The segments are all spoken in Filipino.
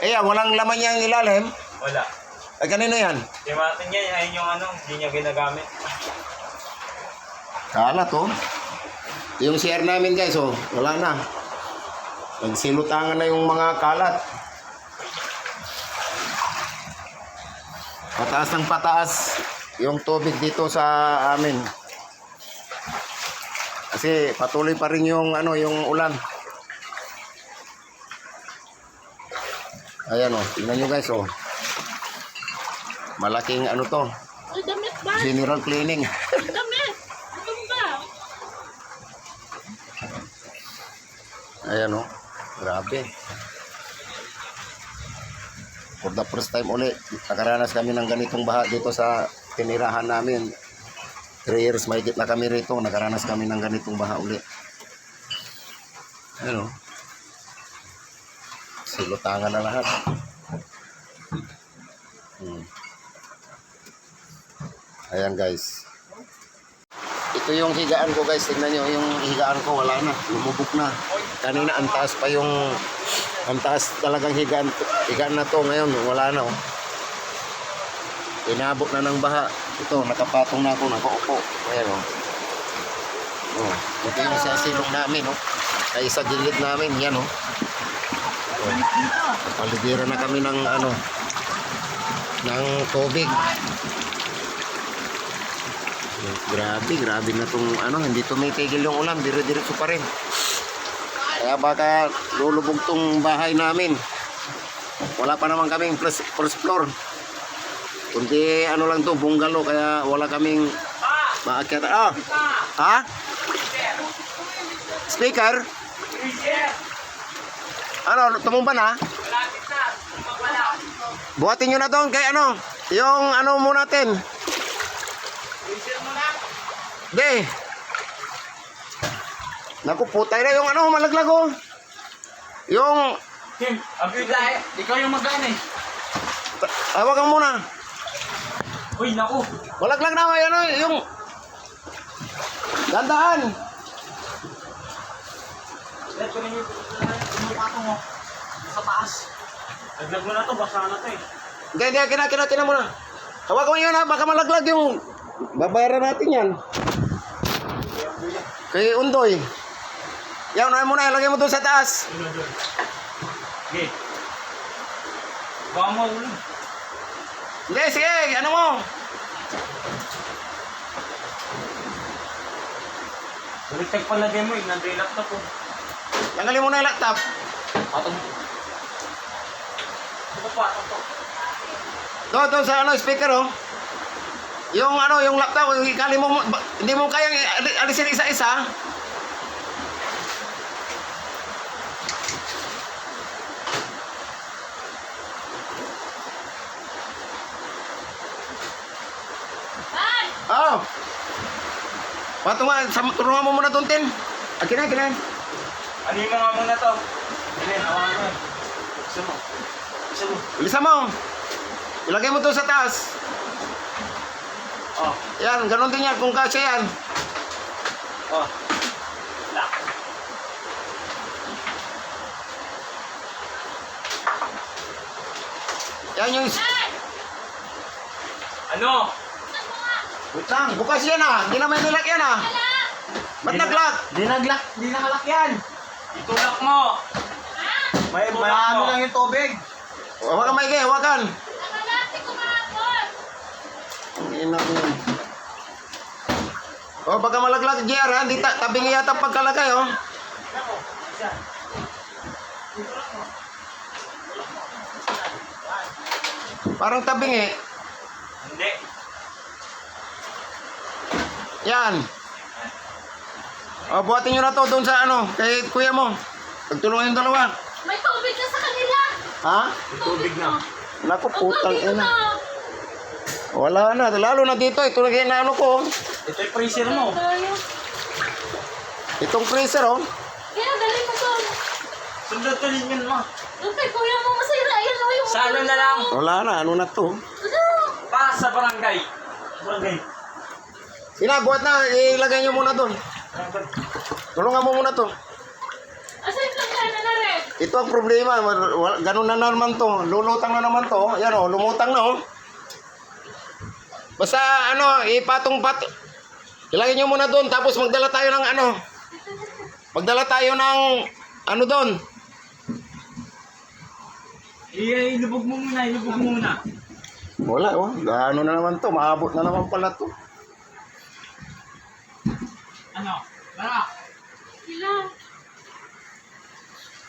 Eh, walang laman yung ilalim. Wala. Ay, kanino yan? Kaya natin yan, ayun yung ano, hindi niya ginagamit. Kalat, oh. Yung CR namin, guys, oh. Wala na. Nagsilutangan na yung mga kalat. Pataas ng pataas yung tubig dito sa amin. Kasi patuloy pa rin yung ano, yung ulan. Ayan, oh. Tingnan nyo, guys, oh. Malaking ano to. Ay, damit ba? General cleaning. Damit. Ano ba? Ayan, oh. Grabe. For the first time ulit, nakaranas kami ng ganitong baha dito sa tinirahan namin. 3 years mahigit na kami rito, nakaranas kami ng ganitong baha ulit. Ayan, oh. Silutangan na lahat. Ayan, guys. Ito yung higaan ko, guys. Tingnan nyo, yung higaan ko wala na, lumubog na. Kanina ang taas pa yung talagang higaan na to. Ngayon wala na, oh. Inabot na ng baha. Ito, nakapatong na ako, nakaupo. Ayan, oh. Oh, ito yung sa silong namin, oh. Kaya sa gilid namin, yan, oh. Oh. Paligiran na kami ng ano, ng tubig. Grabe na tong ano, hindi tumitigil yung ulan, dire-diretso pa rin. Kaya baka lulubog tong bahay namin. Wala pa naman kaming first floor. Kundi ano lang to, bungalow, kaya wala kaming maakyat. Ah! Ha? Speaker? Ano, tumumba na? Buhatin nyo na doon kay ano, yung ano mo natin. De. Naku, putay na yung ano, malaglag, oh. Yung Kim, abigay, ikaw yung mag-ano eh. hawakan muna. Uy, naku. Malaglag na ano, yung dandahan. Let ko rin yung mukha ko mo. Sa taas. Naglag mo na to, basa na to eh. Hindi, kina muna. Hawakan mo yun, ha, baka malaglag yung babayaran natin yan. Kay Undoy. Yan, unahin mo na, lagay mo doon sa taas. Okay. Baka mo ulo. Hindi, sige, ano mo? Baliktag pala din mo eh, nandun yung laptop ko. Tanggalin mo na yung laptop. Patong. Ito pa, ito. Doon sa ano, speaker, oh. Yung ano, yung laptop, ikali mo, hindi mo kayang alisin isa-isa. Oh. Tulungan mo muna doon, Tin. Akin na. Ano yung mga muna to? Ayan, awan mo. Isa mo. Bilisan mo. Ilagay mo doon sa taas. Oh. Yan, ganun din yan kung kasya yan. Oh. Lock. Yan yung... Ano? Wait lang, bukas yan, ah. Hindi naman nilak yan, ah. Ba't naglock? Di nakalak yan. Itulak mo. May ano lang yung tubig. Hawakan, Maigay, hawakan. Oh, baka malaglag, JR, ha? Di tabing yata pagkalagay, oh. Parang tabing, eh. Hindi. Yan. Oh, buhatin nyo na to doon sa ano, kay kuya mo. Pagtulungan yung dalawa. May tubig na sa kanila. Ha? Tubig na. Naku, putang Tubig ina. na. Wala na, lalo na dito. Ito na ano ko. Ito yung freezer mo. Tayo. Itong freezer, oh. Kaya dali mo doon. Sundot ko rin yun mo. Doon kay kuya mo masira. Ayan o yung... Sa ano na lang? Wala na, ano na to. Ano? Pa sa barangay. Barangay. Sinabuhat na, ilagay nyo muna doon. Tulungan mo muna to. Asa yung plantana na rin? Ito ang problema. Ganun na naman to. Lulutang na naman to. Ayan o, lumutang na o. Basta ano, ipatong-patong. Ilagay nyo muna doon, tapos magdala tayo ng ano. Magdala tayo ng ano doon. Ilubog mo muna, ilubog mo muna. Wala oh. Ano na naman to. Maabot na naman pala to. Ano? Bara! Ilan?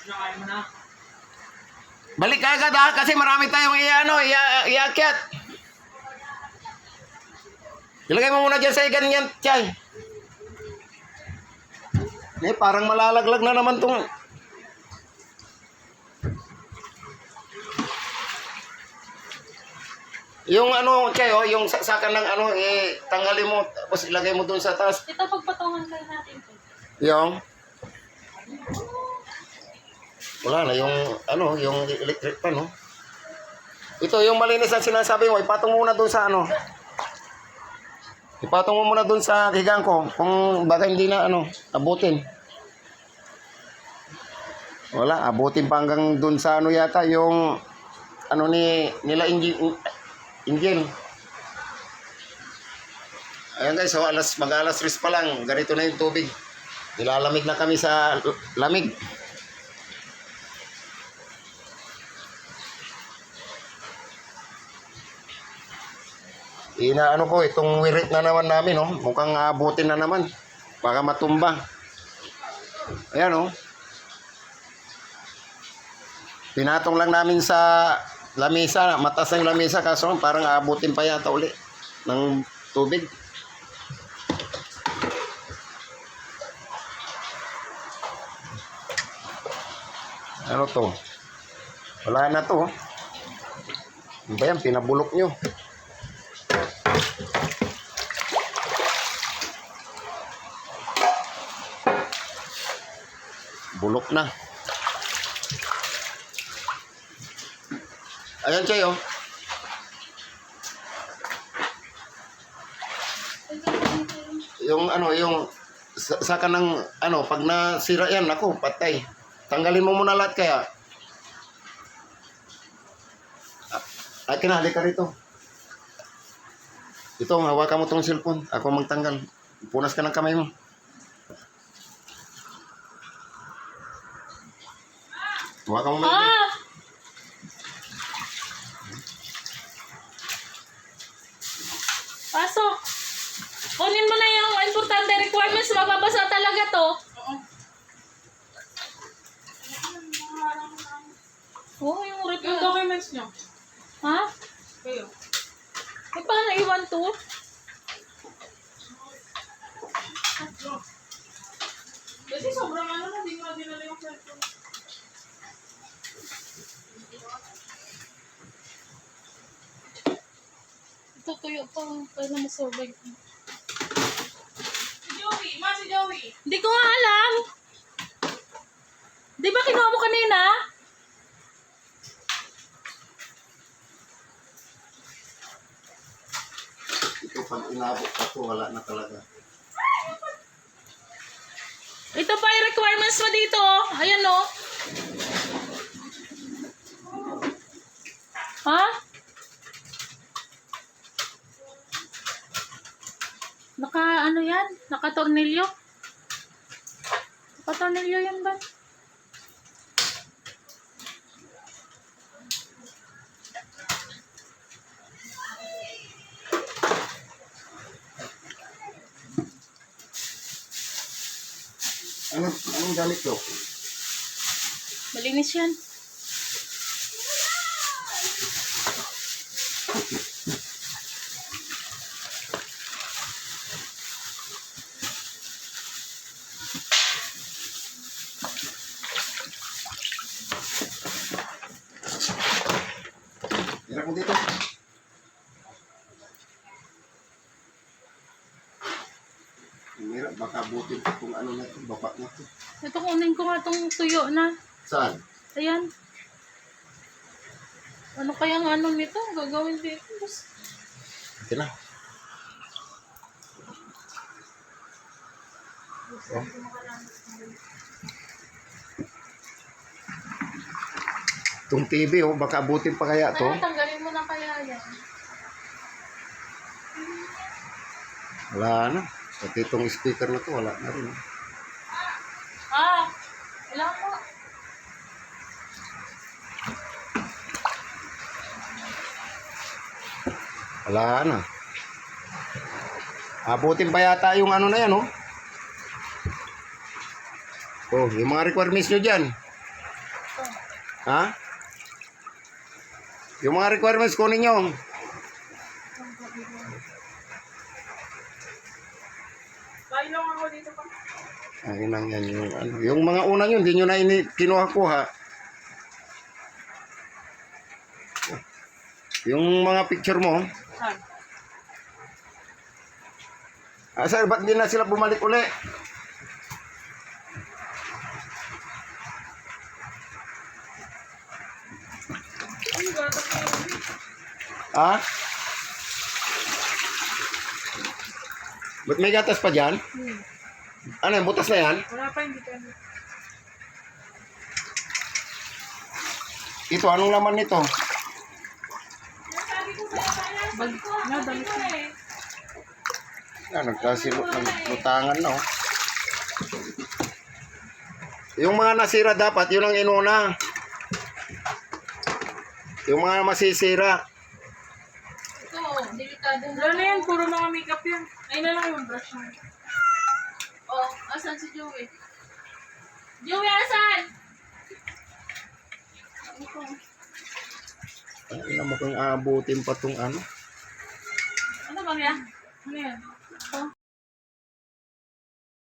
Kinakain mo na. Balik ka agad ha, kasi marami tayong iakyat. Ilagay mo muna dyan sa ganyan, Chay. Parang malalaglag na naman tong... Yung ano, Chay, oh, yung saksakan ng ano, tanggalin mo, tapos ilagay mo dun sa taas. Ito pagpatungan kayo natin. Yung... Wala na, yung ano, yung electric pan, no? Ito, yung malinis na sinasabi mo, ipatong mo muna dun sa ano. Ipatong mo muna dun sa higang ko, kung baka hindi na ano, abutin. Wala, abutin pa hanggang dun sa ano yata, yung ano nila engine. Ayan guys, so mag-alas 3 pa lang, ganito na yung tubig. Nilalamig na kami sa lamig. Ano ko, itong wirit na naman namin, oh. Mukhang abutin na naman. Baka matumba. Ayan, oh. Pinatong lang namin sa lamisa. Mataas na yung lamisa, kaso parang abutin pa yata uli ng tubig. Ano to? Wala na to, oh. Ano ba yan? Pinabulok nyo. Bulok na. Ayan, Chay, oh. Yung ano, yung saka ng ano, pag nasira yan, ako, patay. Tanggalin mo muna lahat kaya. Ay, kinahali ka rito. Ito, hawakan mo tong cellphone. Ako magtanggal. Punas ka ng kamay mo. Hawakan mo maigi. Pasok! Kunin mo na yung importante requirements. Mababasa talaga to. Oo, yung Yung report. documents nyo. Ha? Kayo. Eh, paano iwan to? Kasi sobrang ano na, di nga dinala yung cellphone. Ito tuyo pa. Kaya masurvive. Si Joey! Ma, si Joey! Hindi ko nga alam. Di ba kinuha mo kanina? Ito, pag inabot pa to, wala na talaga. Ito pa yung requirements mo dito. Ayan o. Ha? Ano yan? Naka-tornilyo? Naka-tornilyo yan ba? Anong gamit to? Malinis yan. Hirap mo dito. Hirap, baka butin kung ano na ito, baba na ito. Ito kunin ko nga itong tuyo na. Saan? Ayan. Ano kayang ano nito? Gagawin dito. Ito na. Oh. Itong TV, oh, baka abutin pa kaya to. Kaya tanggalin mo na kaya yan. Wala na. Pati itong speaker na to, wala na rin. Ilang mo? Wala na. Abutin pa yata yung ano na yan, oh. Oh, yung mga requirements nyo dyan. Ha? Yung mga requirements kunin nyo. Kain lang ako dito pa. Ay, nang yan yung, ano, yung mga unang yun, hindi nyo na kinuha-kuha. Yung mga picture mo. Saan? Sir, ba't hindi na sila bumalik uli? Ang gata ko yun. Ha? Ba't may gatas pa dyan? Ano yan, butas na yan? Wala pa, hindi ka. Ito, anong laman nito? Sabi ko sa'yo, kaya dami ko eh. Nagkasilot ng lutangan na, oh. Yung mga nasira dapat, yun ang inuna. Yung mga masisira. Ito, delikado na. Wala na yan, puro mga makeup yan. Ay na lang yung brush mo. Oh, asan si Joey? Joey, asan? Ano na mukhang aabutin pa tong ano? Ano ba yan? Ano yan?